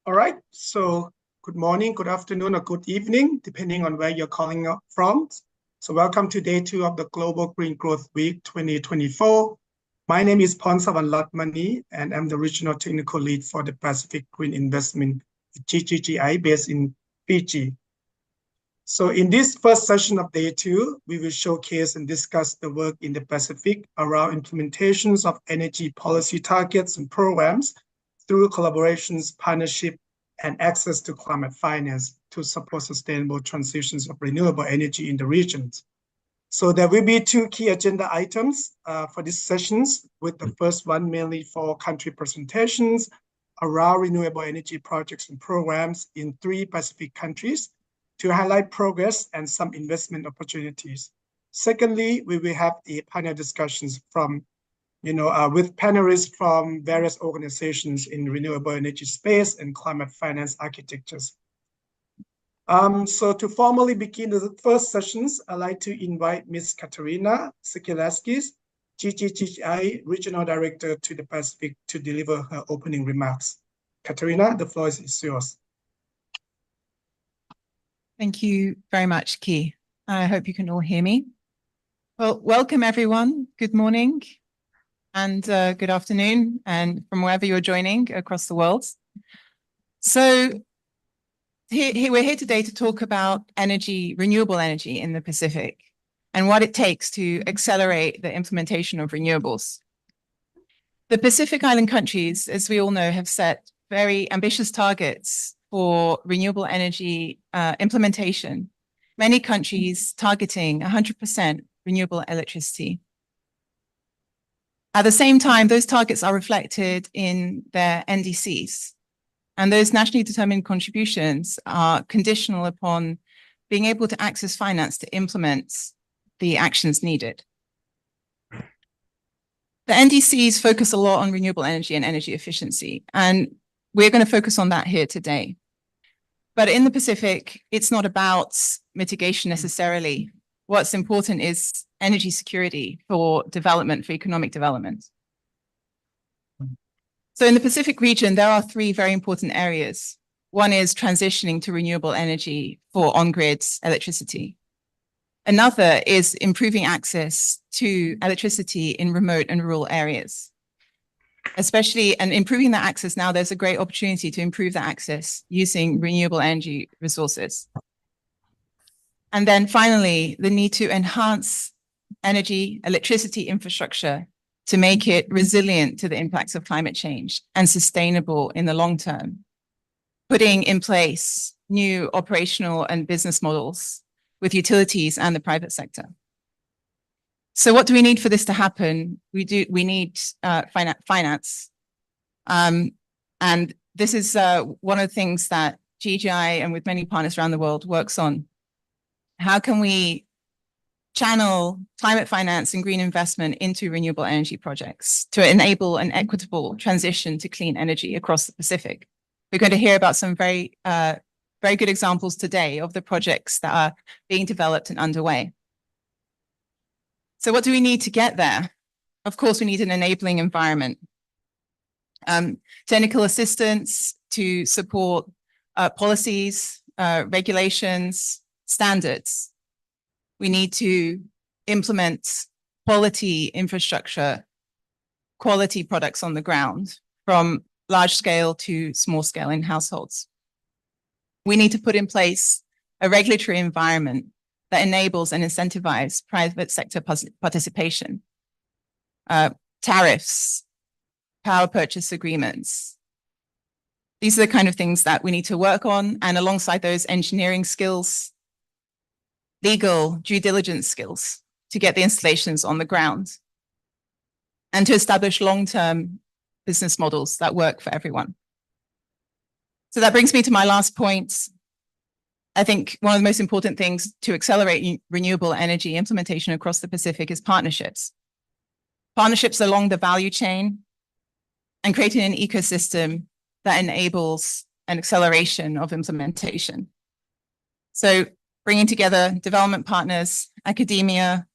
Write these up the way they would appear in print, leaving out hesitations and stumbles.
All right, so good morning, good afternoon, or good evening, depending on where you're calling up from. So welcome to day 2 of the Global Green Growth Week 2024. My name is Ponsavan Latmani, and I'm the Regional Technical Lead for the Pacific Green Investment GGGI based in Fiji. So in this first session of day 2, we will showcase and discuss the work in the Pacific around implementations of energy policy targets and programs through collaborations, partnership, and access to climate finance to support sustainable transitions of renewable energy in the regions. So there will be 2 key agenda items for these sessions, with the first one mainly for country presentations around renewable energy projects and programs in 3 Pacific countries to highlight progress and some investment opportunities. Secondly, we will have the panel discussions from with panelists from various organizations in renewable energy space and climate finance architectures. So to formally begin the first sessions, I'd like to invite Ms. Katerina Sikelaskis, GGGI Regional Director to the Pacific, to deliver her opening remarks. Katerina, the floor is yours. Thank you very much, Key. I hope you can all hear me. Well, welcome everyone. Good morning and good afternoon, and from wherever you're joining across the world. So we're here today to talk about renewable energy in the Pacific and what it takes to accelerate the implementation of renewables. The Pacific Island countries, as we all know, have set very ambitious targets for renewable energy implementation. Many countries targeting 100% renewable electricity. At the same time, those targets are reflected in their NDCs. And those nationally determined contributions are conditional upon being able to access finance to implement the actions needed. The NDCs focus a lot on renewable energy and energy efficiency, and we're going to focus on that here today. But in the Pacific, it's not about mitigation necessarily. What's important is energy security for development, for economic development. So in the Pacific region, there are 3 very important areas. One is transitioning to renewable energy for on-grid electricity. Another is improving access to electricity in remote and rural areas. And improving that access now, there's a great opportunity to improve that access using renewable energy resources. And then finally, the need to enhance electricity infrastructure to make it resilient to the impacts of climate change and sustainable in the long term, putting in place new operational and business models with utilities and the private sector. So what do we need for this to happen? We need finance. And this is one of the things that GGI and with many partners around the world works on. How can we channel climate finance and green investment into renewable energy projects to enable an equitable transition to clean energy across the Pacific? We're going to hear about some very good examples today of the projects that are being developed and underway. So what do we need to get there? Of course, we need an enabling environment. Technical assistance to support policies, regulations, standards. We need to implement quality infrastructure, quality products on the ground, from large scale to small scale in households. We need to put in place a regulatory environment that enables and incentivizes private sector participation, tariffs, power purchase agreements. These are the kind of things that we need to work on, and alongside those, engineering skills, legal due diligence skills to get the installations on the ground, and to establish long-term business models that work for everyone. So that brings me to my last point. I think one of the most important things to accelerate renewable energy implementation across the Pacific is partnerships. Partnerships along the value chain and creating an ecosystem that enables an acceleration of implementation. So bringing together development partners, academia,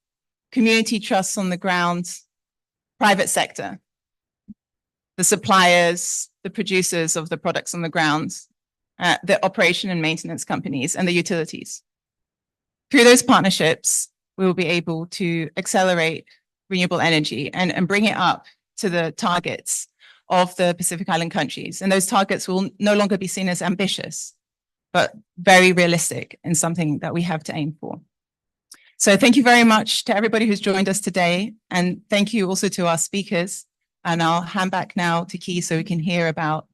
community trusts on the ground, private sector. the suppliers, the producers of the products on the ground, the operation and maintenance companies, and the utilities. Through those partnerships, we will be able to accelerate renewable energy and bring it up to the targets of the Pacific Island countries. And those targets will no longer be seen as ambitious, but very realistic and something that we have to aim for. So thank you very much to everybody who's joined us today. And thank you also to our speakers. And I'll hand back now to Key so we can hear about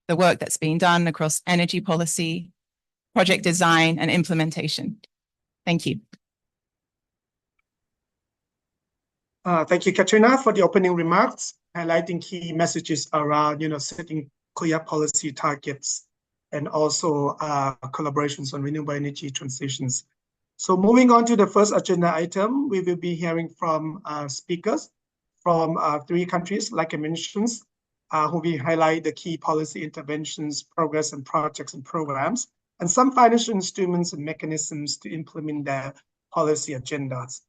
the work that's being done across energy policy, project design, and implementation. Thank you. Thank you, Katrina, for the opening remarks, highlighting key messages around, setting clear policy targets and also collaborations on renewable energy transitions. So moving on to the first agenda item, we will be hearing from speakers from 3 countries, like I mentioned, who will highlight the key policy interventions, progress, and projects and programs, and some financial instruments and mechanisms to implement their policy agendas.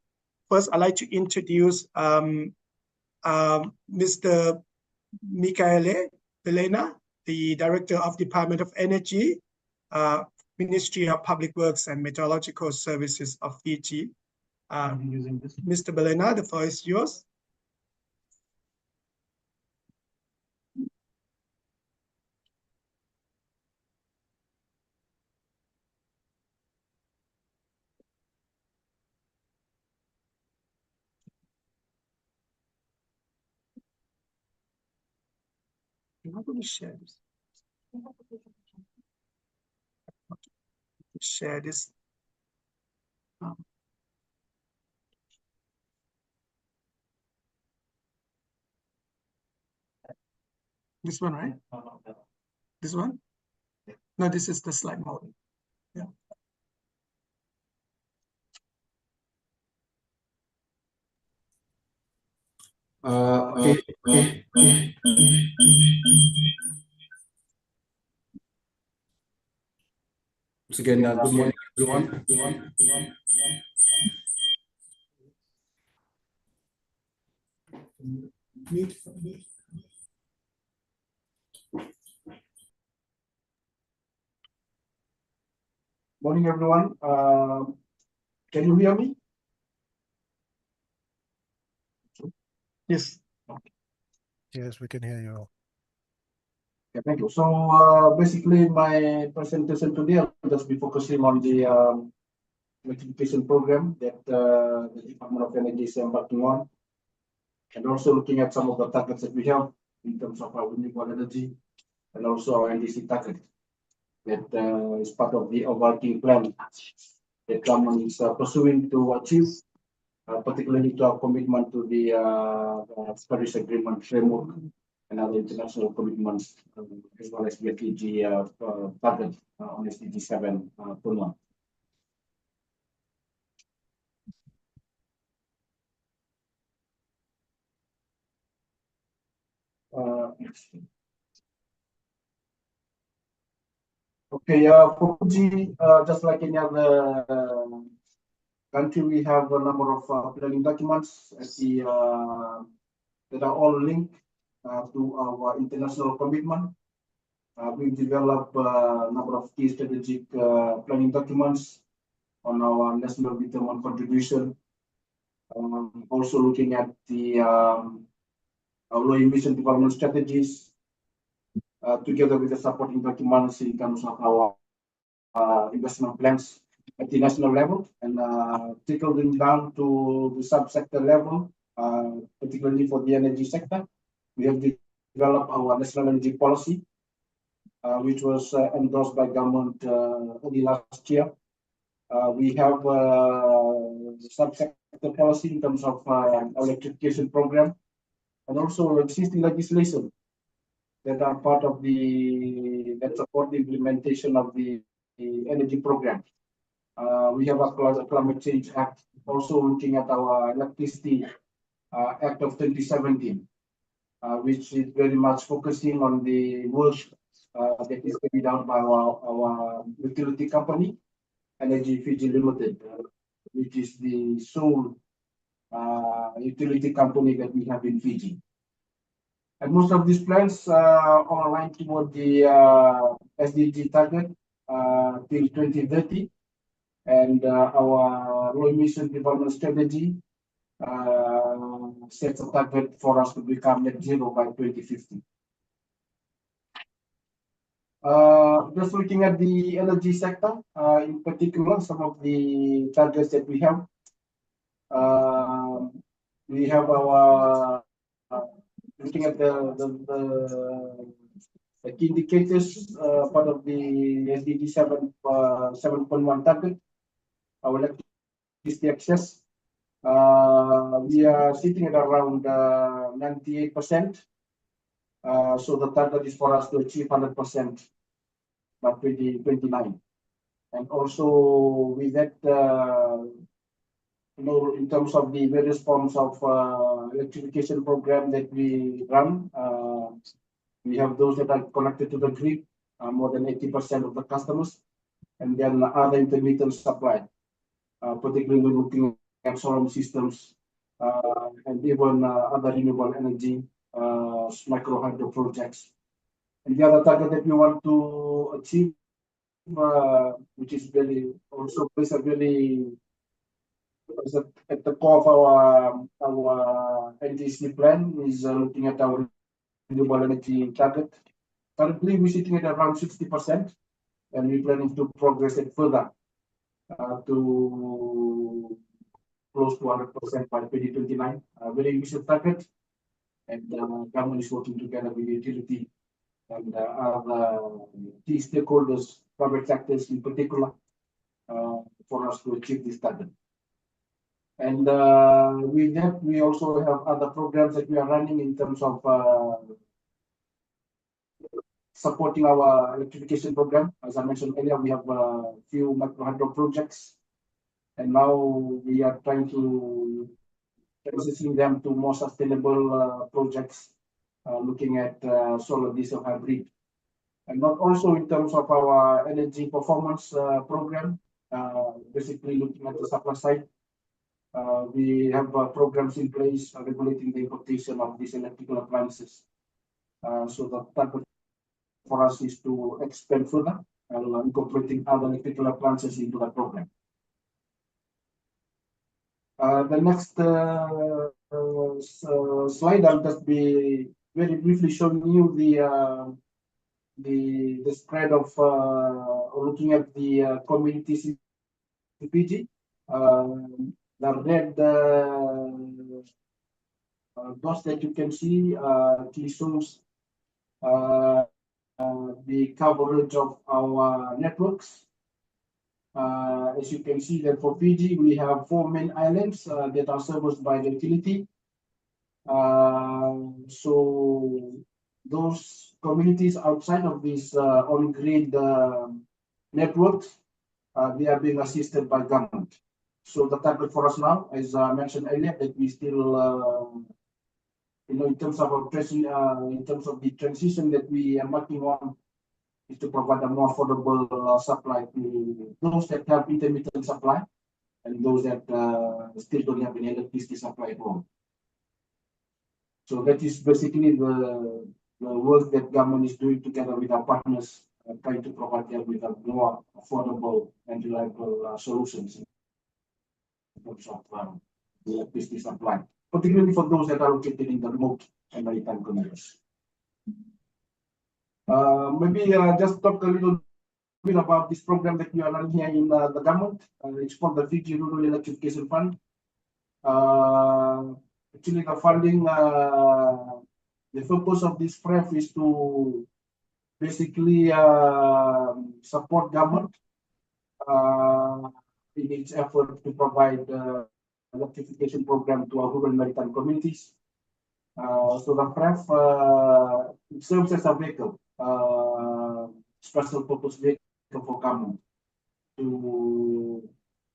First, I'd like to introduce Mr. Michaele Belena, the Director of Department of Energy, Ministry of Public Works and Meteorological Services of Fiji. Mr. Belena, the floor is yours. I'm not going to share this. Share this. This one, right? This one? No, this is the slide mode. Yeah. Okay. Once again, good morning, everyone. Morning, everyone. Can you hear me? Yes. Yes, we can hear you. Okay, thank you. So basically, my presentation today will just be focusing on the electrification program that the Department of Energy is embarking on, and also looking at some of the targets that we have in terms of our renewable energy and also our NDC target that is part of the overarching plan that government is pursuing to achieve, particularly to our commitment to the Paris Agreement framework and other international commitments, as well as the FEG target on SDG 7 Purna. Okay, for Fiji, just like any other country, we have a number of planning documents that are all linked to our international commitment. We've developed a number of key strategic planning documents on our national determined contribution. Also looking at the low emission development strategies, together with the supporting documents in terms of our investment plans at the national level, and trickling down to the subsector level, particularly for the energy sector. We have developed our national energy policy, which was endorsed by government early last year. We have subsector policy in terms of electrification program, and also existing legislation that are part of that support the implementation of the energy program. We have a Climate Change Act, also looking at our Electricity Act of 2017, which is very much focusing on the work that is carried out by our utility company, Energy Fiji Limited, which is the sole utility company that we have in Fiji. And most of these plans are aligned toward the SDG target till 2030, and our low emission development strategy sets a target for us to become net zero by 2050. Just looking at the energy sector, in particular, some of the targets that we have. We have our looking at the key indicators, part of the SDG 7.1 target, our electricity access. We are sitting at around 98%. So the target is for us to achieve 100% by 2029. And also with that, in terms of the various forms of electrification program that we run, we have those that are connected to the grid, more than 80% of the customers, and then other intermittent supply, particularly looking at solar systems and even other renewable energy, micro hydro projects. And the other target that we want to achieve, which is really also plays a really at the core of our NDC plan, is looking at our renewable energy target. Currently, we're sitting at around 60%, and we're planning to progress it further to close to 100% by 2029. Very ambitious target, and government is working together with the utility and other key stakeholders, private sectors in particular, for us to achieve this target. And with that, we also have other programs that we are running in terms of supporting our electrification program. As I mentioned earlier, we have a few micro hydro projects, and now we are trying to transition them to more sustainable projects, looking at solar diesel hybrid. And not also in terms of our energy performance program, basically looking at the supply side. We have programs in place regulating the importation of these electrical appliances. So the target for us is to expand further, incorporating other electrical appliances into the program. The next slide, I'll just be very briefly showing you the spread of looking at the communities in Fiji. The red dots that you can see actually shows the coverage of our networks. As you can see that for Fiji, we have 4 main islands that are serviced by the utility. So those communities outside of this on-grid networks, they are being assisted by government. So the target for us now, as I mentioned earlier, that we still, in terms of the transition that we are working on, is to provide a more affordable supply to those that have intermittent supply and those that still don't have any electricity supply at all. So that is basically the work that government is doing together with our partners, trying to provide them with a more affordable and reliable solutions in terms of the electricity supply, particularly for those that are located in the remote and maritime communities. Maybe just talk a little bit about this program that we are running here in the government. It's called the Fiji Rural Electrification Fund. Actually, the funding, the purpose of this FREF is to basically support government in its effort to provide electrification program to our rural maritime communities. So the FREF it serves as a vehicle, special purpose vehicle for government to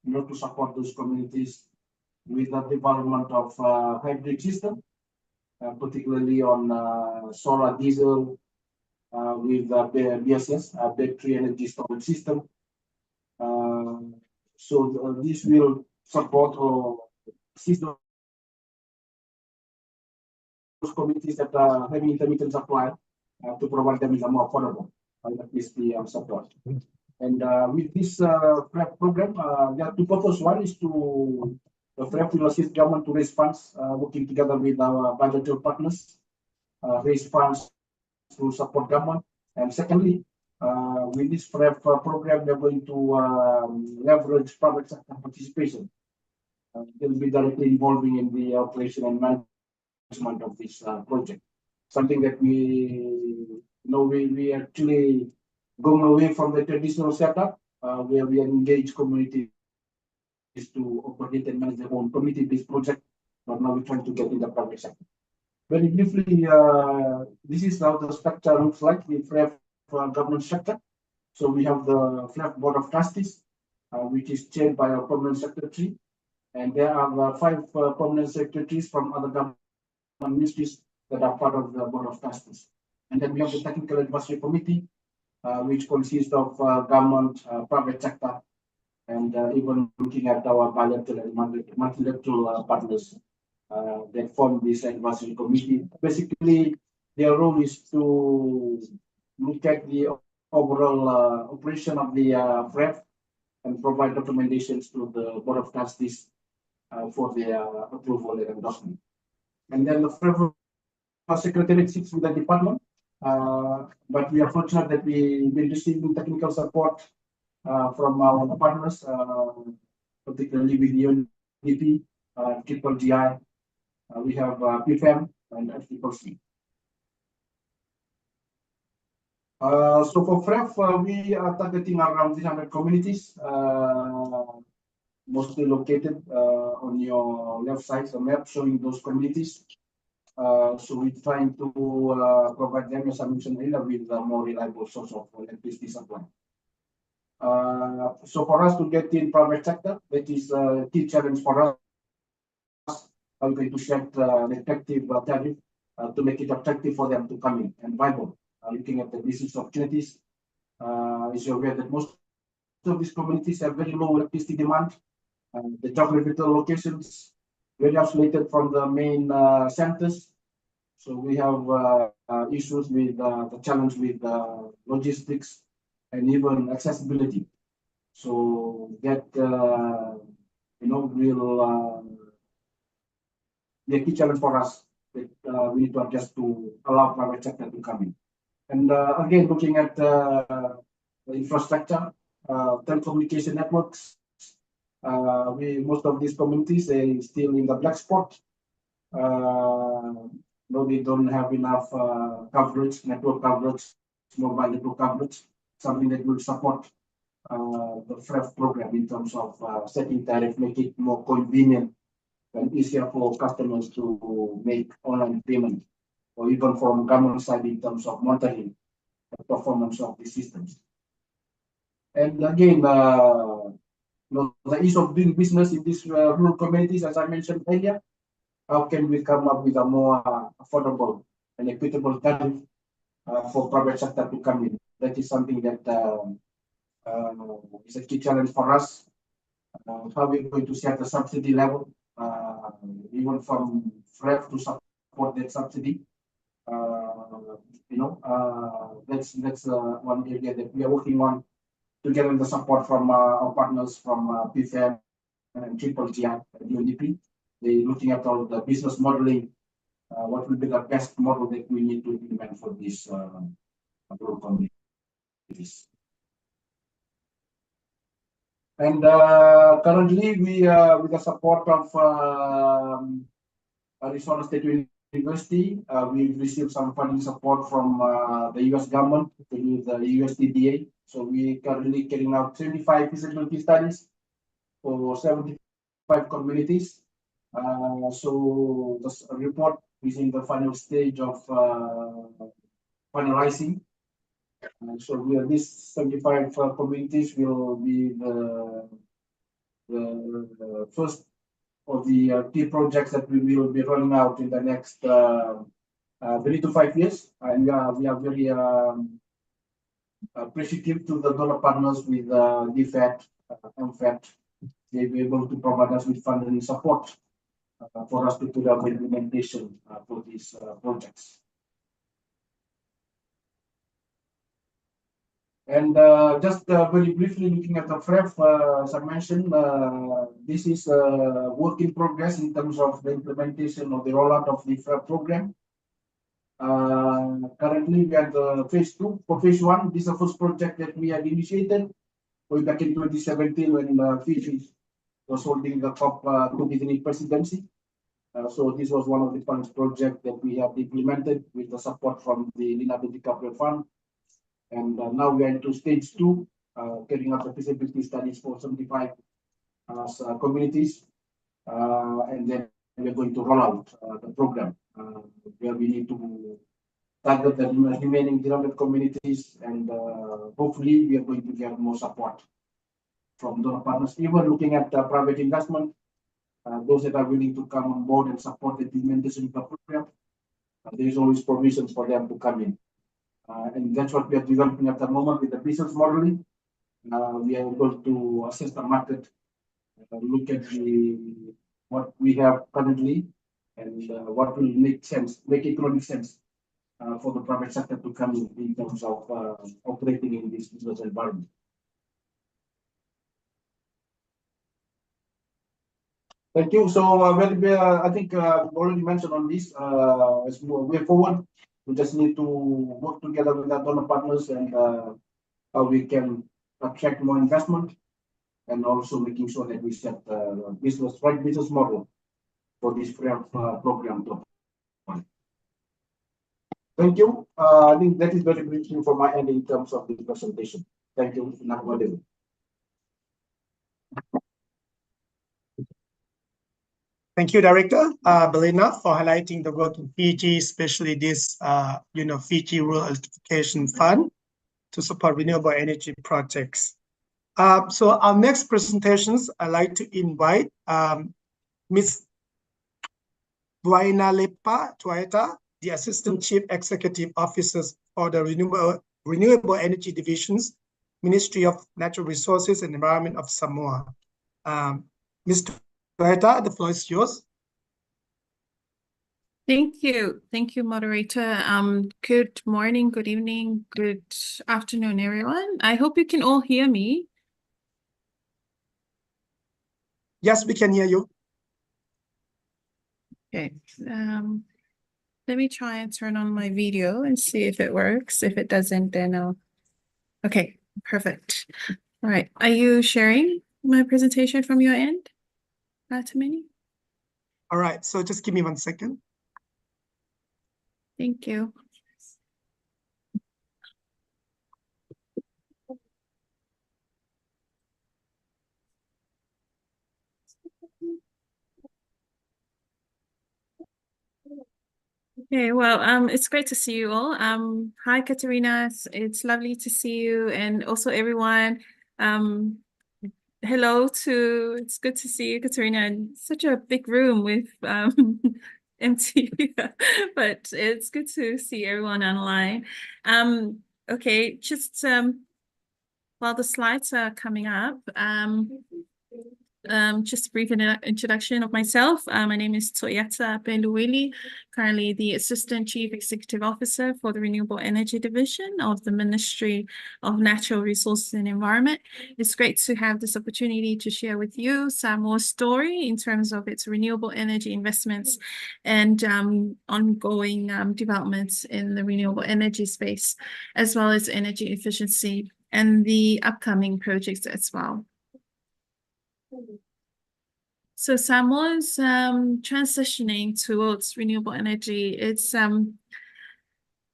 to support those communities with the development of hybrid system, particularly on solar diesel with BESS, battery energy storage system. So this will support or assist communities that are having intermittent supply to provide them with a more affordable electricity support. And with this FREF program, there are two purposes. One is to the FREF will assist government to raise funds, working together with our bilateral partners, raise funds to support government. And secondly, with this FREF program, we are going to leverage private sector participation. They'll be directly involving in the operation and management of this project. Something that we actually going away from the traditional setup, where we engage communities to operate and manage their own community-based project, but now we're trying to get in the private sector. Very briefly, this is how the structure looks like, the FREF government structure. So we have the FREF Board of Trustees, which is chaired by a permanent secretary. And there are 5 permanent secretaries from other government ministries that are part of the Board of Trustees. And then we have the Technical Advisory Committee, which consists of government, private sector, and even looking at our bilateral and multilateral partners that form this advisory committee. Basically, their role is to look at the overall operation of the FREF and provide recommendations to the Board of Trustees for their approval and endorsement. And then the FREF secretariat sits with the department, but we are fortunate that we've been receiving technical support from our partners, particularly with the UNDP, Triple GI, we have PFM and FCCC. So for FREF, we are targeting around 300 communities, mostly located on your left side, the map showing those communities. So we're trying to provide them, as I mentioned earlier, with a more reliable source of electricity supply. So for us to get in private sector, that is a key challenge for us. I'm going to set an effective tariff to make it attractive for them to come in and viable. Looking at the business opportunities, is aware that most of these communities have very low electricity demand. The geographical locations very isolated from the main centers. So we have issues with the challenge with logistics and even accessibility. So that will be a key challenge for us that we need to adjust to allow private sector to come in. And again, looking at the infrastructure, telecommunication networks, most of these communities are still in the black spot. No, they don't have enough coverage, network coverage, mobile network coverage, something that will support the FREF program in terms of setting tariff, make it more convenient and easier for customers to make online payment, or even from government side in terms of monitoring the performance of the systems. And again, the ease of doing business in these rural communities, as I mentioned earlier, how can we come up with a more affordable and equitable tariff for private sector to come in? That is something that is a key challenge for us. How we're going to set the subsidy level, even from FREF to support that subsidy. That's one area that we are working on together with the support from our partners from PFM and Triple GI and UNDP. They're looking at all the business modeling, what will be the best model that we need to implement for these rural communities. And currently, we with the support of Arizona State University, we've received some funding support from the US government through the USDDA. So we currently carrying out 75 feasibility studies for 75 communities. So this report is in the final stage of finalizing. So these 75 communities will be the first of the key projects that we will be rolling out in the next 3 to 5 years. And we are very appreciative to the donor partners with DFAT, MFAT. They will be able to provide us with funding support for us to put up implementation for these projects. And just very briefly looking at the FREF, as I mentioned, this is a work in progress in terms of the implementation of the rollout of the FREF program. Currently, we are at phase 2. For phase 1, this is the first project that we have initiated way back in 2017 when Fiji was holding the COP23 presidency. So this was one of the first projects that we have implemented with the support from the Linado DiCaprio Fund. And now we are into stage 2, carrying out the feasibility studies for 75 communities. And then we are going to roll out the program where we need to target the remaining 300 communities, and hopefully we are going to get more support from donor partners. Even looking at private investment, those that are willing to come on board and support the implementation of the program, there is always provisions for them to come in. And that's what we are developing at the moment with the business modeling. We are able to assess the market, look at what we have currently, and what will make economic sense for the private sector to come in terms of operating in this business environment. Thank you. So I think already mentioned on this. As we move forward, we just need to work together with our donor partners and how we can attract more investment, and also making sure that we set the right business model for this program. Thank you. I think that is very briefly for my end in terms of the presentation. Thank you. Thank you, Director Belina, for highlighting the work in Fiji, especially this, Fiji Rural Electrification Fund to support renewable energy projects. So our next presentations, I'd like to invite Ms. Buaina Lepa Tuaita, the Assistant Chief Executive Officer for the Renewable Energy Division's Ministry of Natural Resources and Environment of Samoa. Ms. Tuaita, the floor is yours. Thank you. Thank you, moderator. Good morning, good evening, good afternoon, everyone. I hope you can all hear me. Yes, we can hear you. Okay. Let me try and turn on my video and see if it works. If it doesn't, then I'll... Okay, perfect. All right. Are you sharing my presentation from your end, Tamini? All right. So just give me 1 second. Thank you. Okay, well, it's great to see you all. Hi, Katerina. It's lovely to see you, and also everyone. Hello to. It's good to see you, Katerina. In such a big room with empty, but it's good to see everyone online. Okay, just while the slides are coming up, just a brief introduction of myself. My name is Toyata Penduwili, currently the Assistant Chief Executive Officer for the Renewable Energy Division of the Ministry of Natural Resources and Environment. It's great to have this opportunity to share with you Samoa's story in terms of its renewable energy investments and ongoing developments in the renewable energy space, as well as energy efficiency and the upcoming projects as well. So Samoa's transitioning towards renewable energy. It's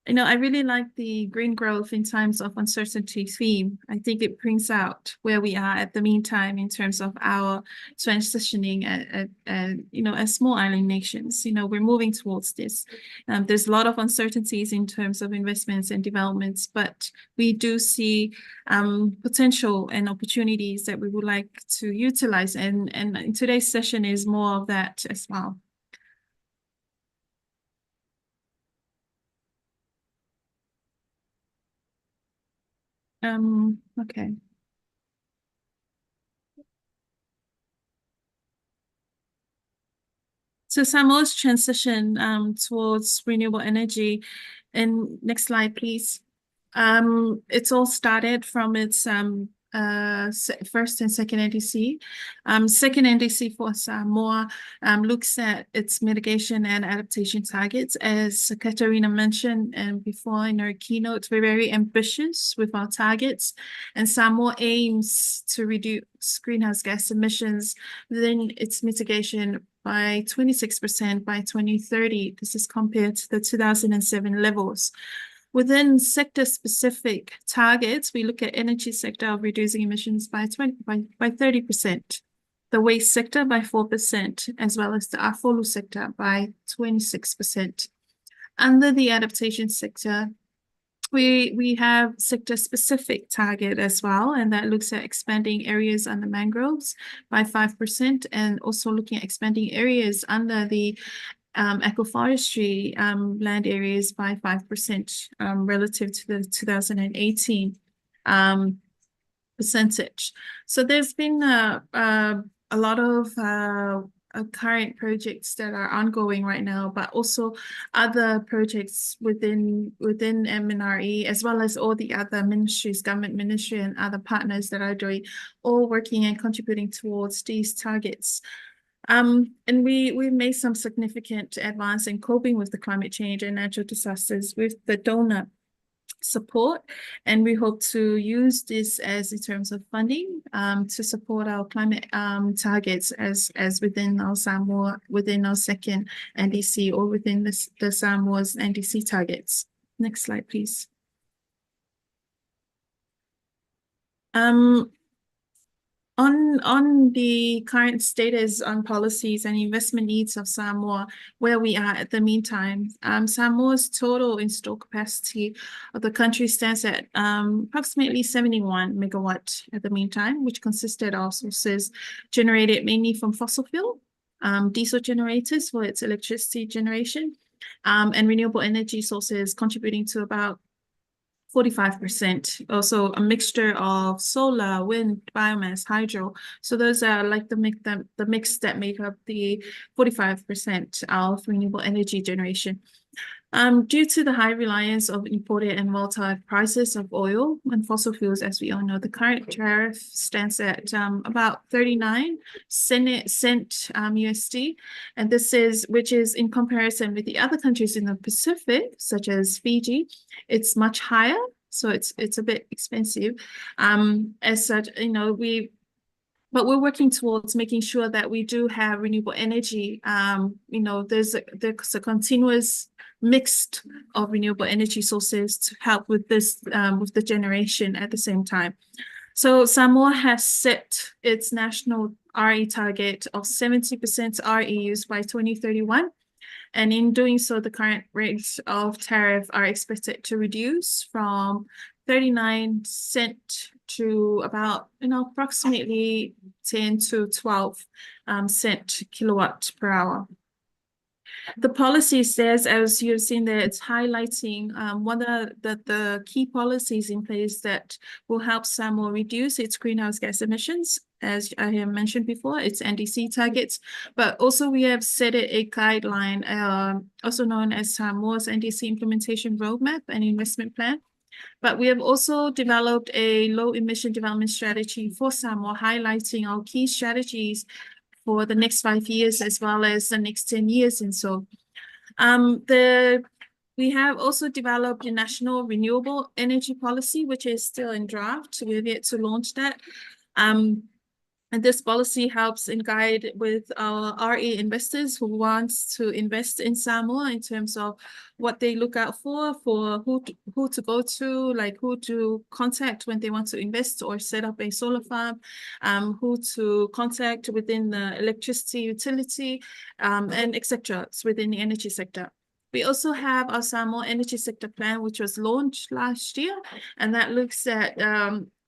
I really like the green growth in times of uncertainty theme. I think it brings out where we are at the meantime in terms of our transitioning as small island nations. We're moving towards this. There's a lot of uncertainties in terms of investments and developments, but we do see potential and opportunities that we would like to utilize. And today's session is more of that as well. Okay. So Samoa's transition towards renewable energy, and next slide, please. It's all started from its first and second NDC. Second NDC for Samoa looks at its mitigation and adaptation targets. As Katarina mentioned and before in her keynote, we're very ambitious with our targets, and Samoa aims to reduce greenhouse gas emissions within its mitigation by 26% by 2030. This is compared to the 2007 levels. Within sector-specific targets, we look at energy sector of reducing emissions by 30%, the waste sector by 4%, as well as the Afolu sector by 26%. Under the adaptation sector, we have sector-specific target as well, and that looks at expanding areas under mangroves by 5%, and also looking at expanding areas under the agroforestry land areas by 5% relative to the 2018 percentage. So there's been a lot of current projects that are ongoing right now, but also other projects within MNRE, as well as all the other ministries, government ministry and other partners that are doing, all working and contributing towards these targets. And we've made some significant advance in coping with the climate change and natural disasters with the donor support, and we hope to use this as in terms of funding to support our climate targets as within our Samoa, within our second NDC, or within the Samoa's NDC targets. Next slide, please. On the current status on policies and investment needs of Samoa, where we are at the meantime, Samoa's total installed capacity of the country stands at approximately 71 megawatt at the meantime, which consisted of sources generated mainly from fossil fuel, diesel generators for its electricity generation, and renewable energy sources contributing to about 45%, also a mixture of solar, wind, biomass, hydro. So those are like the mix that make up the 45% of renewable energy generation. Due to the high reliance of imported and volatile prices of oil and fossil fuels, as we all know, the current tariff stands at about 39 cent USD, and which is in comparison with the other countries in the Pacific, such as Fiji, it's much higher, so it's a bit expensive. As such, but we're working towards making sure that we do have renewable energy. There's a continuous mix of renewable energy sources to help with this, with the generation at the same time. So Samoa has set its national RE target of 70% RE use by 2031. And in doing so, the current rates of tariff are expected to reduce from 39 cent to about, approximately 10 to 12 cent kilowatt per hour. The policy says, as you've seen there, it's highlighting one of the key policies in place that will help Samoa reduce its greenhouse gas emissions. As I have mentioned before, it's NDC targets, but also we have set a guideline, also known as Samoa's NDC implementation roadmap and investment plan. But we have also developed a low emission development strategy for Samoa, highlighting our key strategies for the next 5 years, as well as the next 10 years. And so we have also developed a national renewable energy policy, which is still in draft. We're yet to launch that. And this policy helps and guide with our RE investors who wants to invest in Samoa in terms of what they look out for who to go to, like who to contact when they want to invest or set up a solar farm, who to contact within the electricity utility, and etc. within the energy sector. We also have our Samoa Energy Sector Plan, which was launched last year, and that looks at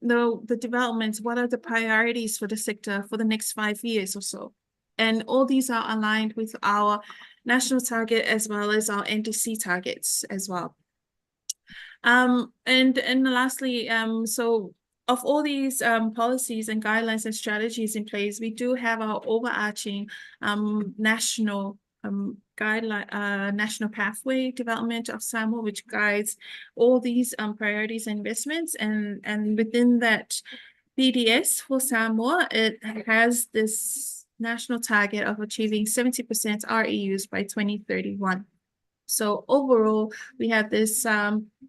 the developments, what are the priorities for the sector for the next 5 years or so. And all these are aligned with our national target as well as our NDC targets as well. And lastly, so of all these policies and guidelines and strategies in place, we do have our overarching national guideline, national pathway development of Samoa, which guides all these priorities and investments. And within that BDS for Samoa, it has this national target of achieving 70% REUs by 2031. So overall, we have this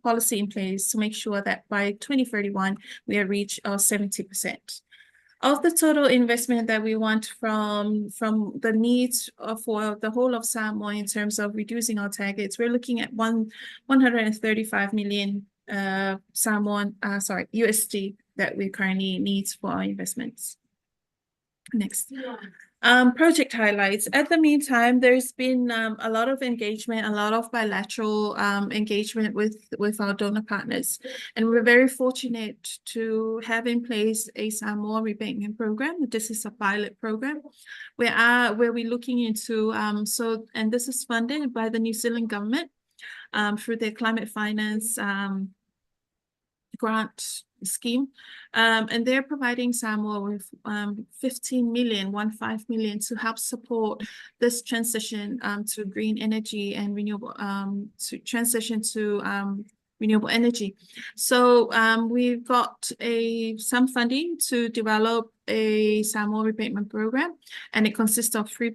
policy in place to make sure that by 2031, we have reached 70%. Of the total investment that we want from the needs for the whole of Samoa in terms of reducing our targets, we're looking at 135 million USD that we currently need for our investments. Next. Project highlights. At the meantime, there's been a lot of engagement, a lot of bilateral engagement with our donor partners. And we're very fortunate to have in place a Samoa rebatement program. This is a pilot program where we're looking into, and this is funded by the New Zealand government through their climate finance grant scheme, and they're providing Samoa with 15 million to help support this transition to green energy and renewable to transition to renewable energy. So we've got some funding to develop a Samoa rebatement program, and it consists of three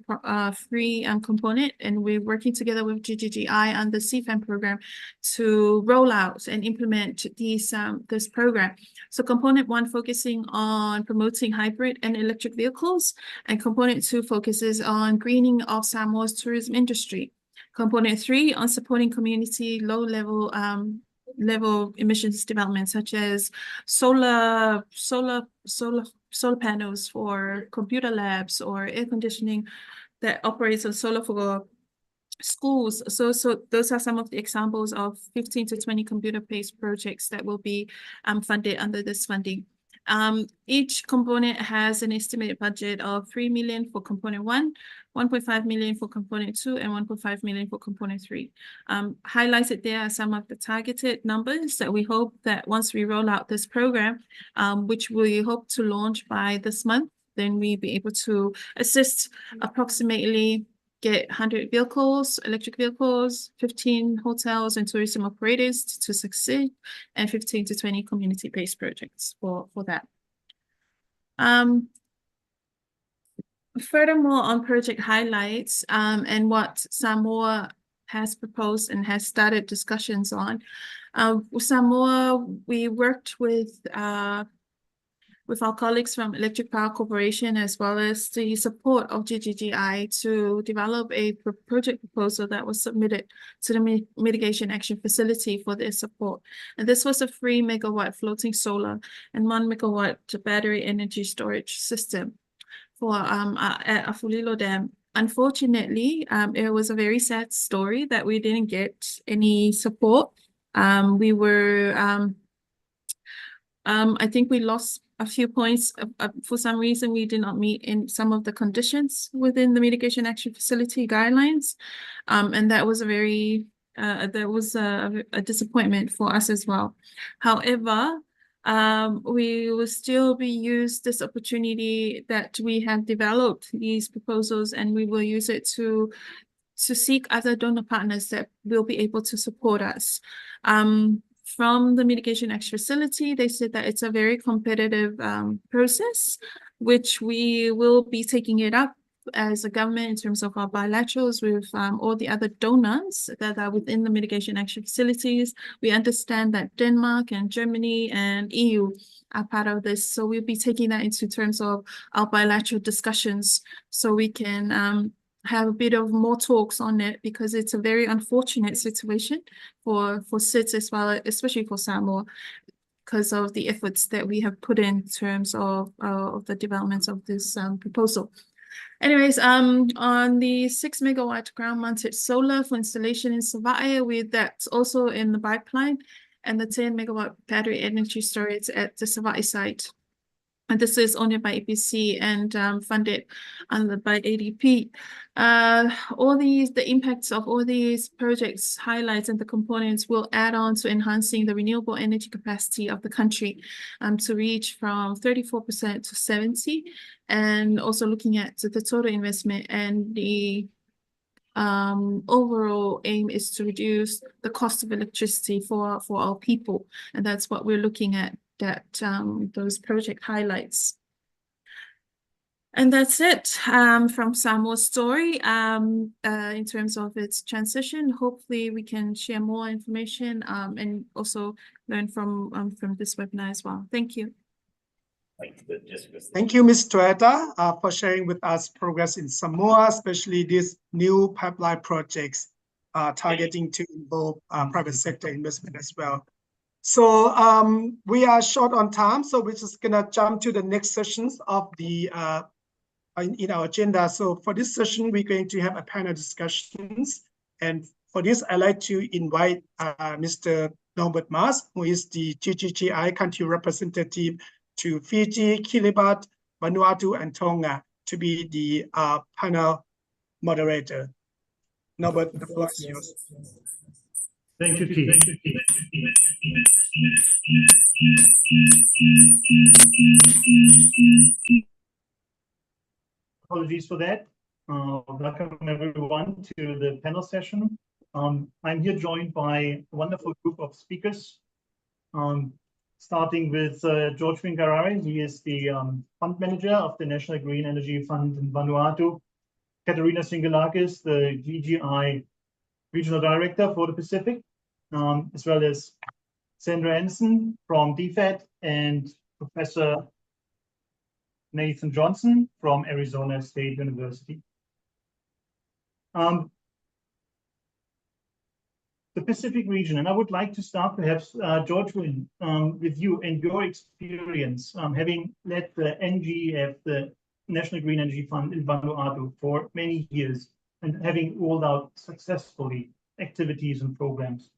components. And we're working together with GGGI and the CFAM program to roll out and implement this program. So component 1 focusing on promoting hybrid and electric vehicles, and component 2 focuses on greening of Samoa's tourism industry. Component 3 on supporting community low-level emissions development, such as solar panels for computer labs or air conditioning that operates on solar for schools. So those are some of the examples of 15 to 20 computer-based projects that will be funded under this funding. Each component has an estimated budget of 3 million for component 1, 1.5 million for component 2, and 1.5 million for component 3. Highlighted there are some of the targeted numbers that we hope that once we roll out this program, which we hope to launch by this month, then we'll be able to assist approximately get 100 vehicles, electric vehicles, 15 hotels and tourism operators to succeed, and 15 to 20 community-based projects for that. Furthermore, on project highlights and what Samoa has proposed and has started discussions on, Samoa, we worked with our colleagues from Electric Power Corporation, as well as the support of GGGI, to develop a project proposal that was submitted to the Mitigation Action Facility for their support. And this was a 3 megawatt floating solar and 1 megawatt battery energy storage system for at Afulilo Dam. Unfortunately, it was a very sad story that we didn't get any support. I think we lost a few points. For some reason, we did not meet in some of the conditions within the Mitigation Action Facility guidelines. And that was a disappointment for us as well. However, we will still use this opportunity that we have developed these proposals, and we will use it to seek other donor partners that will be able to support us. From the Mitigation Action Facility, they said that it's a very competitive process, which we will be taking it up as a government in terms of our bilaterals with all the other donors that are within the Mitigation Action Facilities. We understand that Denmark and Germany and EU are part of this. So we'll be taking that into terms of our bilateral discussions, so we can have a bit of more talks on it, because it's a very unfortunate situation for SIDS as well, especially for Samoa, because of the efforts that we have put in terms of the developments of this proposal. Anyways, on the 6 megawatt ground-mounted solar for installation in Savaia, that's also in the pipeline, and the 10 megawatt battery energy storage at the Savaia site. And this is owned by EPC and funded by ADP. The impacts of all these projects, highlights, and the components will add on to enhancing the renewable energy capacity of the country to reach from 34% to 70%, and also looking at the total investment and the overall aim is to reduce the cost of electricity for our people, and that's what we're looking at, that those project highlights. And that's it from Samoa's story in terms of its transition. Hopefully we can share more information and also learn from this webinar as well. Thank you. Thank you, Ms. Tueta, for sharing with us progress in Samoa, especially these new pipeline projects targeting to involve private sector investment as well. So we are short on time, so we're just gonna jump to the next sessions of the in our agenda. So for this session, we're going to have a panel discussions. And for this, I'd like to invite Mr. Norbert Mas, who is the GGGI country representative to Fiji, Kiribati, Vanuatu, and Tonga to be the panel moderator. Norbert, the floor is yours. Thank you, Keith. Apologies for that. Welcome everyone to the panel session. I'm here joined by a wonderful group of speakers, starting with George Wingharare. He is the fund manager of the National Green Energy Fund in Vanuatu. Katerina Singalakis, the GGI Regional Director for the Pacific, as well as Sandra Anderson from DFAT and Professor Nathan Johnson from Arizona State University. The Pacific region, and I would like to start perhaps, George, with you and your experience having led the NGEF, the National Green Energy Fund in Vanuatu for many years, and having rolled out successfully activities and programs.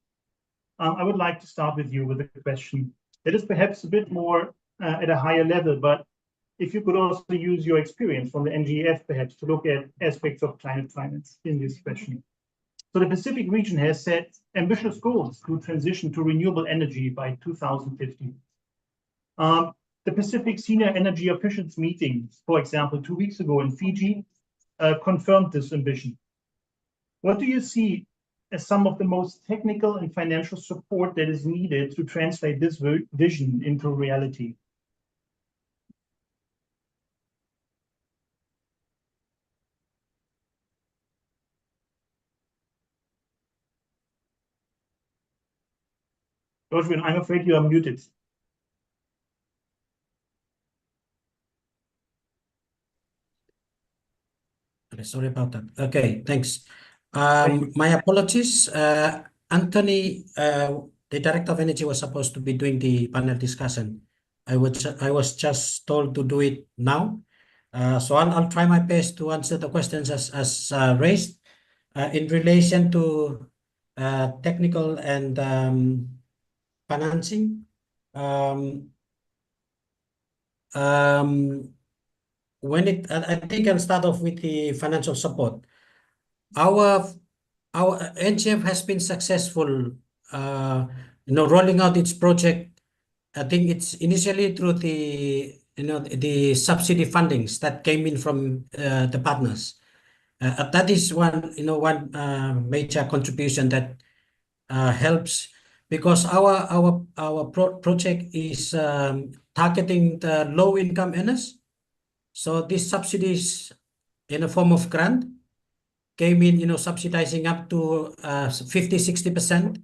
I would like to start with you with a question that is perhaps a bit more at a higher level, but if you could also use your experience from the NGEF perhaps to look at aspects of climate finance in this question. So the Pacific region has set ambitious goals to transition to renewable energy by 2050. The Pacific Senior Energy Officials meeting, for example, 2 weeks ago in Fiji, confirmed this ambition. What do you see as some of the most technical and financial support that is needed to translate this vision into reality? George, I'm afraid you are muted. Okay, sorry about that. Okay, thanks. My apologies. Anthony, the Director of Energy, was supposed to be doing the panel discussion. I was just told to do it now. So I'll try my best to answer the questions as raised in relation to technical and financing. I think I'll start off with the financial support. Our NGF has been successful, rolling out its project. I think it's initially through the subsidy fundings that came in from the partners. That is one major contribution that helps, because our project is targeting the low-income earners. So these subsidies in a form of grant came in, subsidizing up to 50-60%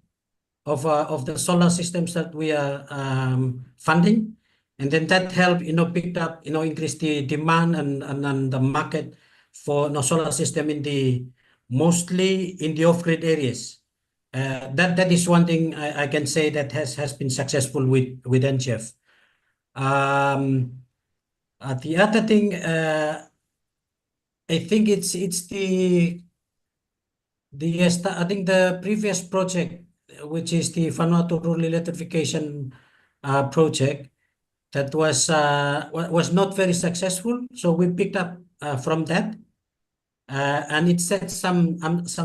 of the solar systems that we are funding, and then that helped, picked up, increase the demand and the market for solar system mostly in the off-grid areas. That is one thing I can say that has been successful with NGF. The other thing, I think it's I think the previous project, which is the Vanuatu Rural Electrification project, that was not very successful. So we picked up from that, and it set some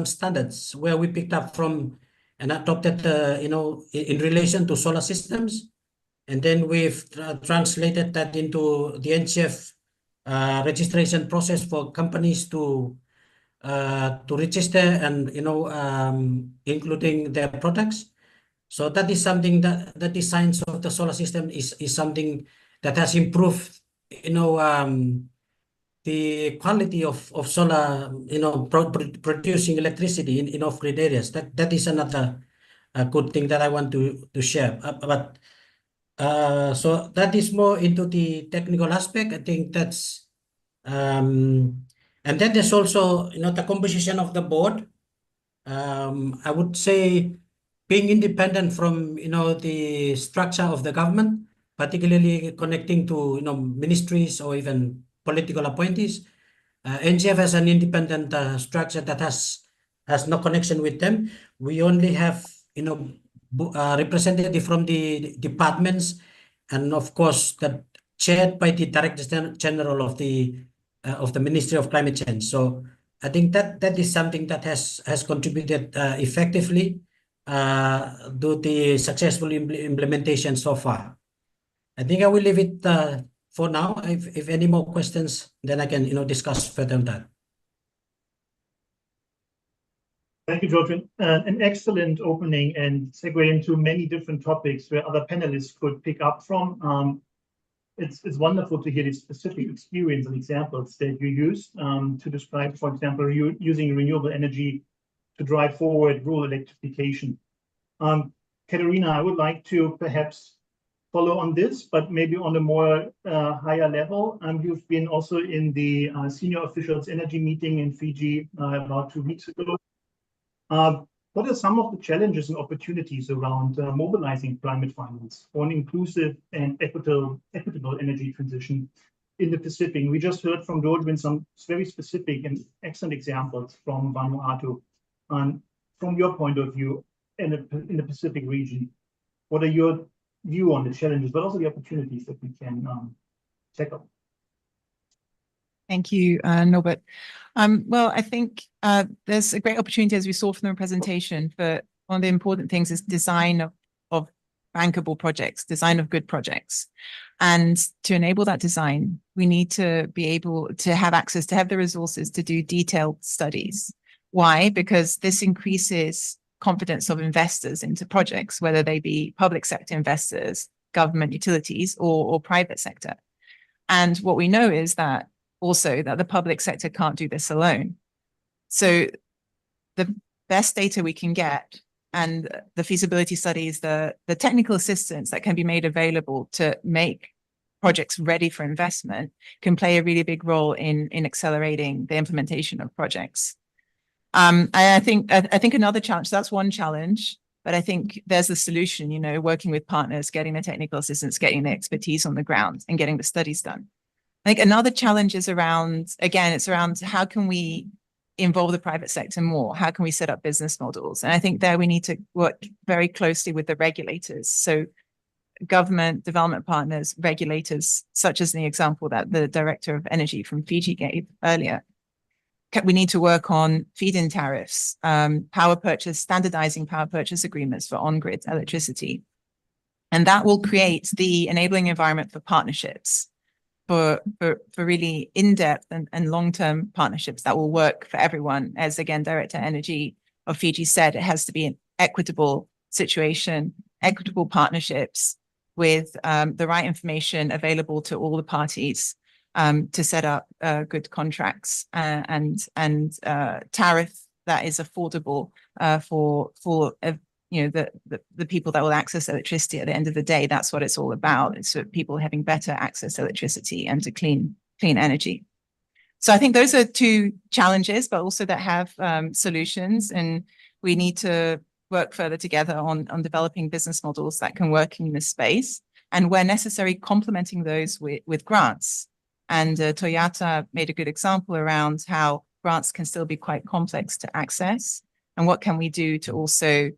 standards where we picked up from and adopted, in relation to solar systems. And then we've translated that into the NGF registration process for companies to to register and including their products. So that is something that the designs of the solar system is something that has improved the quality of solar producing electricity in off-grid areas. That is another good thing that I want to share. So that is more into the technical aspect. I think that's and then there's also the composition of the board. I would say being independent from the structure of the government, particularly connecting to ministries or even political appointees. NGF has an independent structure that has no connection with them. We only have representative from the departments, and of course that chaired by the Director General of the Ministry of Climate Change. So I think that is something that has contributed effectively to the successful implementation so far. I think I will leave it for now. If any more questions, then I can discuss further on that. Thank you, George. An excellent opening and segue into many different topics where other panelists could pick up from. It's wonderful to hear the specific experience and examples that you used to describe, for example, using renewable energy to drive forward rural electrification. Katharina, I would like to perhaps follow on this, but maybe on a more higher level. You've been also in the senior officials energy meeting in Fiji about 2 weeks ago. What are some of the challenges and opportunities around mobilizing climate finance for an inclusive and equitable energy transition in the Pacific? We just heard from George some very specific and excellent examples from Vanuatu. From your point of view in the Pacific region, what are your view on the challenges, but also the opportunities that we can tackle? Thank you, Norbert. Well, I think there's a great opportunity, as we saw from the presentation, for one of the important things is design of bankable projects, design of good projects. And to enable that design, we need to be able to have access, to have the resources to do detailed studies. Why? Because this increases confidence of investors into projects, whether they be public sector investors, government utilities, or private sector. And what we know is that also that the public sector can't do this alone. So the best data we can get and the feasibility studies, the technical assistance that can be made available to make projects ready for investment can play a really big role in accelerating the implementation of projects. I think another challenge, so that's one challenge, but I think there's the solution, working with partners, getting the technical assistance, getting the expertise on the ground and getting the studies done. I think another challenge is around, again, it's around how can we involve the private sector more? How can we set up business models? And I think there we need to work very closely with the regulators. So government, development partners, regulators, such as the example that the Director of Energy from Fiji gave earlier. We need to work on feed-in tariffs, power purchase, standardizing power purchase agreements for on-grid electricity. And that will create the enabling environment for partnerships, for really in-depth and long-term partnerships that will work for everyone. As again, Director Energy of Fiji said, it has to be an equitable situation, equitable partnerships with the right information available to all the parties to set up good contracts and tariff that is affordable for the people that will access electricity at the end of the day. That's what it's all about. It's for people having better access to electricity and to clean energy. So I think those are two challenges, but also that have solutions, and we need to work further together on developing business models that can work in this space, and where necessary, complementing those with grants. And Toyota made a good example around how grants can still be quite complex to access, and what can we do to also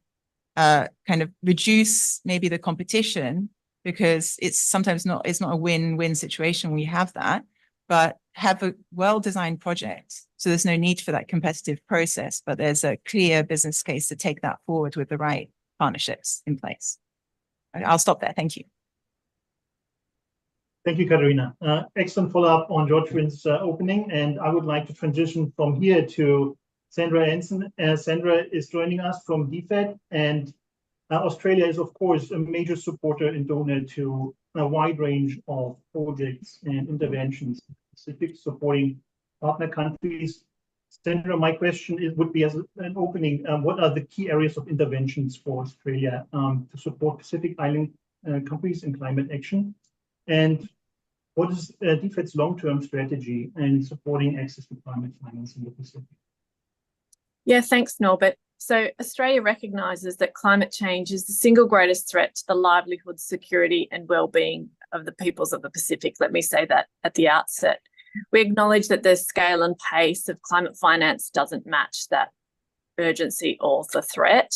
kind of reduce maybe the competition, because it's sometimes not a win-win situation when you have that, but have a well-designed project. So there's no need for that competitive process, but there's a clear business case to take that forward with the right partnerships in place. I'll stop there. Thank you. Thank you, Katharina. Excellent follow-up on George Wynn's opening, and I would like to transition from here to Sandra Ensign. Sandra is joining us from DFAT, and Australia is, of course, a major supporter and donor to a wide range of projects and interventions, specific supporting partner countries. Sandra, my question would be, as an opening, what are the key areas of interventions for Australia to support Pacific Island countries in climate action? And what is DFAT's long-term strategy in supporting access to climate finance in the Pacific? Yeah, thanks, Norbert. So Australia recognises that climate change is the single greatest threat to the livelihood, security and well-being of the peoples of the Pacific. Let me say that at the outset. We acknowledge that the scale and pace of climate finance doesn't match that urgency or the threat.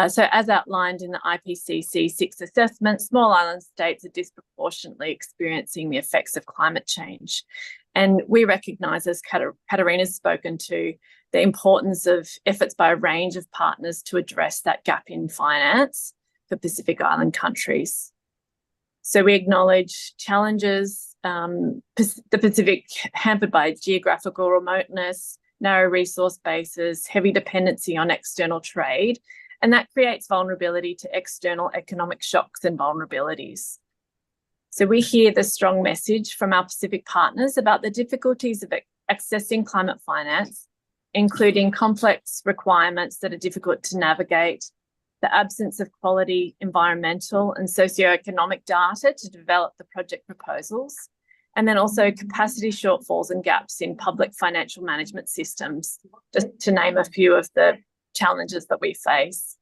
So as outlined in the IPCC 6 assessment, small island states are disproportionately experiencing the effects of climate change. And we recognise, as Katharina's spoken to, the importance of efforts by a range of partners to address that gap in finance for Pacific Island countries. So we acknowledge challenges, the Pacific hampered by geographical remoteness, narrow resource bases, heavy dependency on external trade, and that creates vulnerability to external economic shocks and vulnerabilities. So we hear the strong message from our Pacific partners about the difficulties of accessing climate finance, including complex requirements that are difficult to navigate, the absence of quality environmental and socioeconomic data to develop the project proposals, and then also capacity shortfalls and gaps in public financial management systems, just to name a few of the challenges that we face.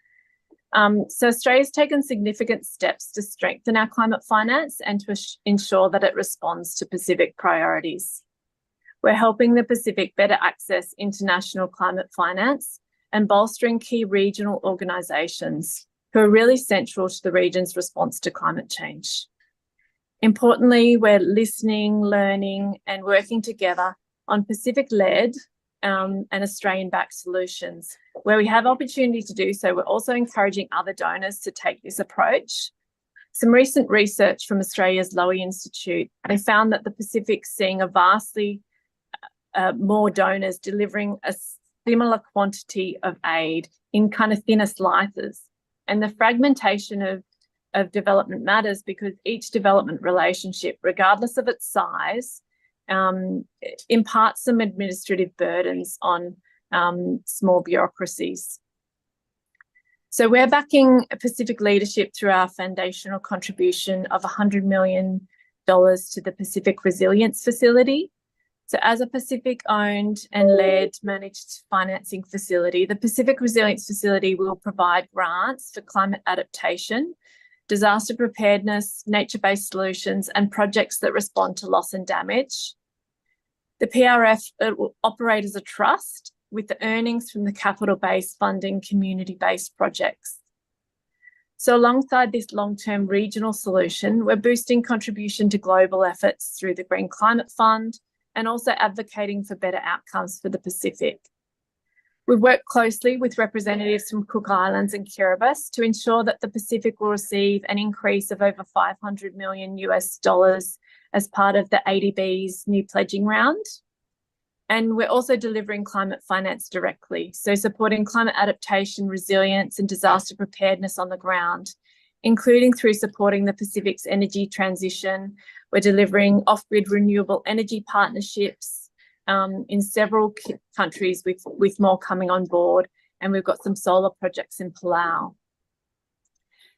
So Australia's taken significant steps to strengthen our climate finance and to ensure that it responds to Pacific priorities. We're helping the Pacific better access international climate finance and bolstering key regional organisations who are really central to the region's response to climate change. Importantly, we're listening, learning and working together on Pacific-led and Australian-backed solutions. Where we have opportunity to do so, we're also encouraging other donors to take this approach. Some recent research from Australia's Lowy Institute, they found that the Pacific's seeing a vastly more donors delivering a similar quantity of aid in kind of thinner slices. And the fragmentation of development matters because each development relationship, regardless of its size, imparts some administrative burdens on small bureaucracies. So we're backing Pacific leadership through our foundational contribution of $100 million to the Pacific Resilience Facility. So as a Pacific-owned and led managed financing facility, the Pacific Resilience Facility will provide grants for climate adaptation, disaster preparedness, nature-based solutions, and projects that respond to loss and damage. The PRF will operate as a trust with the earnings from the capital base funding community-based projects. So alongside this long-term regional solution, we're boosting contribution to global efforts through the Green Climate Fund and also advocating for better outcomes for the Pacific. We've worked closely with representatives from Cook Islands and Kiribati to ensure that the Pacific will receive an increase of over $500 million as part of the ADB's new pledging round. And we're also delivering climate finance directly, so supporting climate adaptation, resilience and disaster preparedness on the ground, including through supporting the Pacific's energy transition. We're delivering off-grid renewable energy partnerships in several countries with more coming on board, and we've got some solar projects in Palau.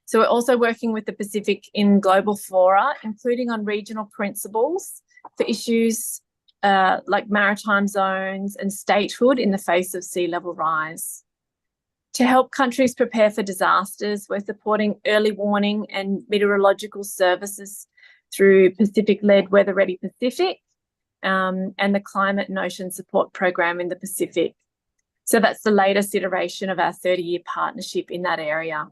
So we're also working with the Pacific in global fora, including on regional principles for issues like maritime zones and statehood in the face of sea level rise. To help countries prepare for disasters, we're supporting early warning and meteorological services through Pacific-led Weather Ready Pacific and the Climate and Ocean Support Program in the Pacific. So that's the latest iteration of our 30-year partnership in that area.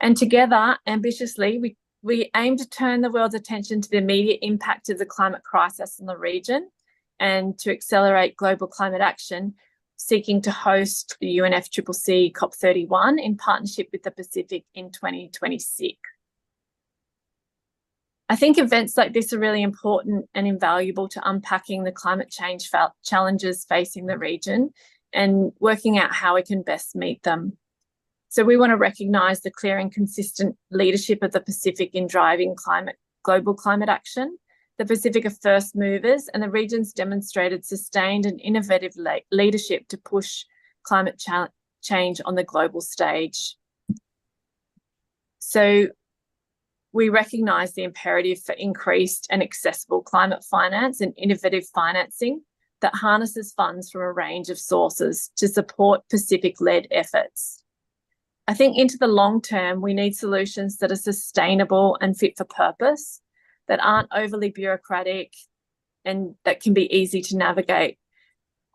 And together, ambitiously, we aim to turn the world's attention to the immediate impact of the climate crisis in the region and to accelerate global climate action, seeking to host the UNFCCC COP31 in partnership with the Pacific in 2026. I think events like this are really important and invaluable to unpacking the climate change challenges facing the region and working out how we can best meet them. So we want to recognise the clear and consistent leadership of the Pacific in driving global climate action. The Pacific are first movers, and the region's demonstrated sustained and innovative leadership to push climate change on the global stage. So we recognise the imperative for increased and accessible climate finance and innovative financing that harnesses funds from a range of sources to support Pacific-led efforts. I think into the long term, we need solutions that are sustainable and fit for purpose, that aren't overly bureaucratic and that can be easy to navigate.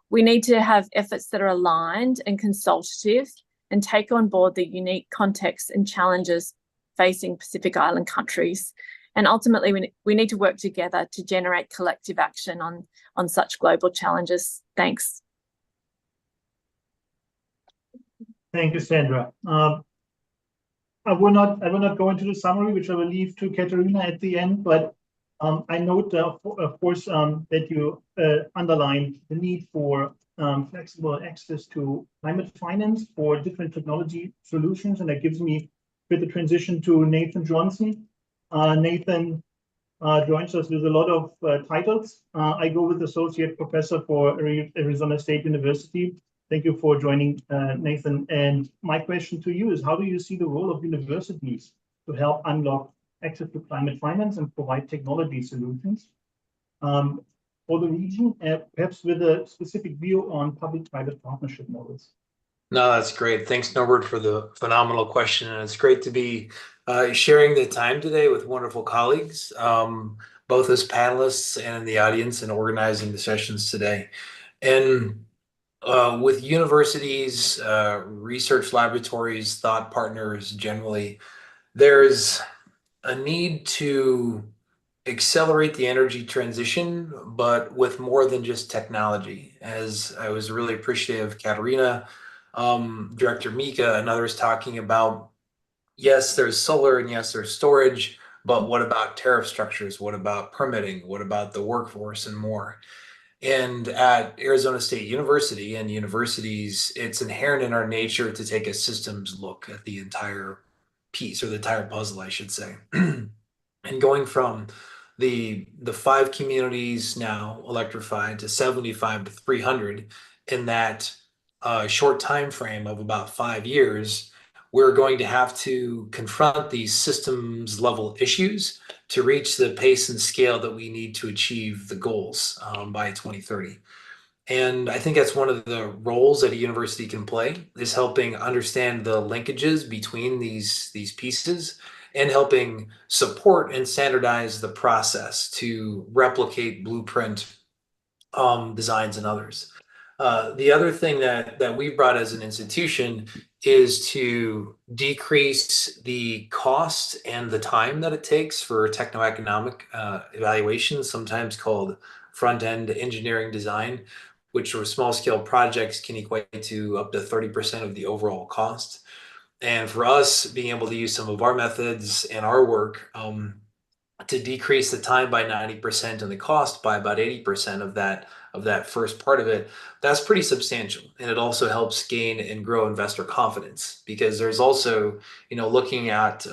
We need to have efforts that are aligned and consultative and take on board the unique contexts and challenges facing Pacific Island countries. And ultimately, we need to work together to generate collective action on such global challenges. Thanks. Thank you, Sandra. I will not go into the summary, which I will leave to Katerina at the end, but I note, of course, that you underlined the need for flexible access to climate finance for different technology solutions, and that gives me with the transition to Nathan Johnson. Nathan joins us with a lot of titles. I go with Associate Professor for Arizona State University. Thank you for joining, Nathan. And my question to you is, how do you see the role of universities to help unlock access to climate finance and provide technology solutions for the region, perhaps with a specific view on public-private partnership models? No, that's great. Thanks, Norbert, for the phenomenal question. And it's great to be sharing the time today with wonderful colleagues, both as panelists and in the audience, and organizing the sessions today. And with universities, research laboratories, thought partners generally, there's a need to accelerate the energy transition, but with more than just technology. As I was really appreciative of Katerina, Director Mika, and others talking about, yes, there's solar and yes, there's storage, but what about tariff structures? What about permitting? What about the workforce and more? And at Arizona State University and universities, it's inherent in our nature to take a systems look at the entire piece, or the entire puzzle, I should say. And going from the 5 communities now electrified to 75 to 300 in that short time frame of about 5 years, we're going to have to confront these systems level issues to reach the pace and scale that we need to achieve the goals by 2030. And I think that's one of the roles that a university can play, is helping understand the linkages between these pieces and helping support and standardize the process to replicate blueprint designs and others. The other thing that we've brought as an institution is to decrease the cost and the time that it takes for techno-economic evaluations, sometimes called front-end engineering design, which for small-scale projects can equate to up to 30% of the overall cost. And for us, being able to use some of our methods and our work to decrease the time by 90% and the cost by about 80% of that first part of it, that's pretty substantial. And it also helps gain and grow investor confidence, because there's also, looking at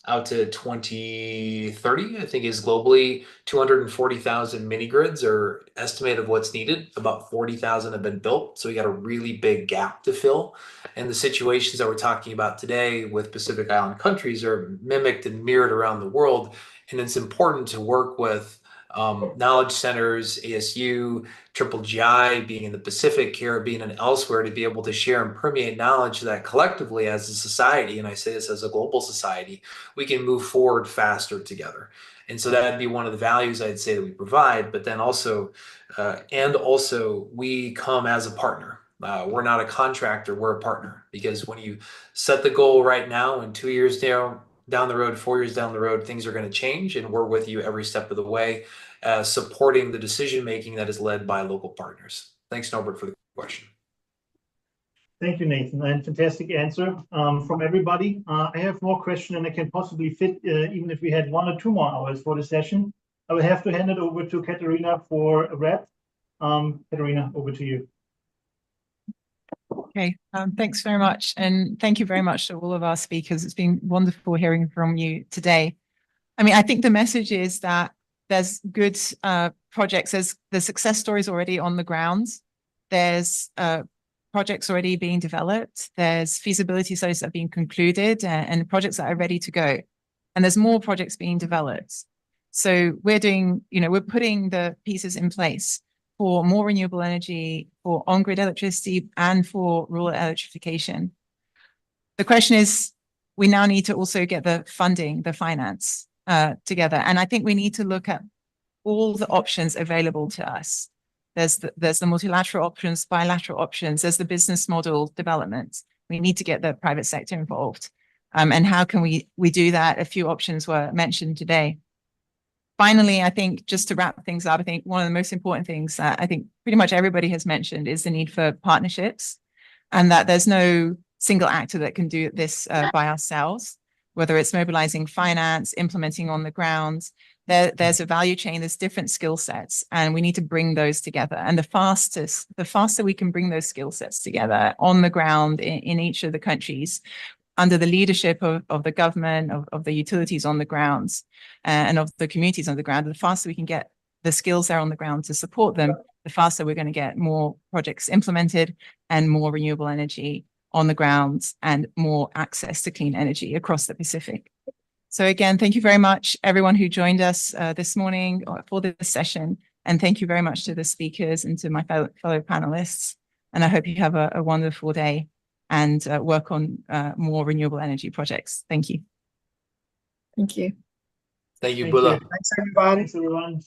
out to 2030, I think is globally 240,000 mini grids are estimated of what's needed. About 40,000 have been built. So we got a really big gap to fill. And the situations that we're talking about today with Pacific Island countries are mimicked and mirrored around the world. And it's important to work with knowledge centers, ASU, GGI being in the Pacific, Caribbean, and elsewhere, to be able to share and permeate knowledge that collectively as a society, and I say this as a global society, we can move forward faster together. And so that'd be one of the values I'd say that we provide, but then also, we come as a partner. We're not a contractor, we're a partner, because when you set the goal right now and 2 years down the road, 4 years down the road, things are going to change, and we're with you every step of the way, supporting the decision making that is led by local partners. Thanks, Norbert, for the question. Thank you, Nathan, and fantastic answer from everybody. I have more questions than I can possibly fit, even if we had 1 or 2 more hours for the session. I will have to hand it over to Katerina for a wrap. Katerina, over to you. Okay, thanks very much. And thank you very much to all of our speakers. It's been wonderful hearing from you today. I mean, I think the message is that there's good projects, there's success stories already on the ground. There's projects already being developed. There's feasibility studies that have been concluded and projects that are ready to go. And there's more projects being developed. So we're doing, we're putting the pieces in place for more renewable energy, for on-grid electricity, and for rural electrification. The question is, we now need to also get the funding, the finance together. And I think we need to look at all the options available to us. There's the multilateral options, bilateral options, there's the business model development. We need to get the private sector involved. And how can we do that? A few options were mentioned today. Finally, I think just to wrap things up, I think one of the most important things that I think pretty much everybody has mentioned is the need for partnerships, and that there's no single actor that can do this by ourselves, whether it's mobilizing finance, implementing on the ground. There's a value chain, there's different skill sets, and we need to bring those together. And the faster we can bring those skill sets together on the ground in each of the countries, under the leadership of the government, of the utilities on the grounds, and of the communities on the ground, the faster we can get the skills there on the ground to support them, the faster we're going to get more projects implemented and more renewable energy on the ground and more access to clean energy across the Pacific. So again, thank you very much, everyone who joined us this morning for this session. And thank you very much to the speakers and to my fellow panelists. And I hope you have a wonderful day and work on more renewable energy projects. Thank you. Thank you. Thank you, Bula. Thanks, everyone. Thanks, everyone.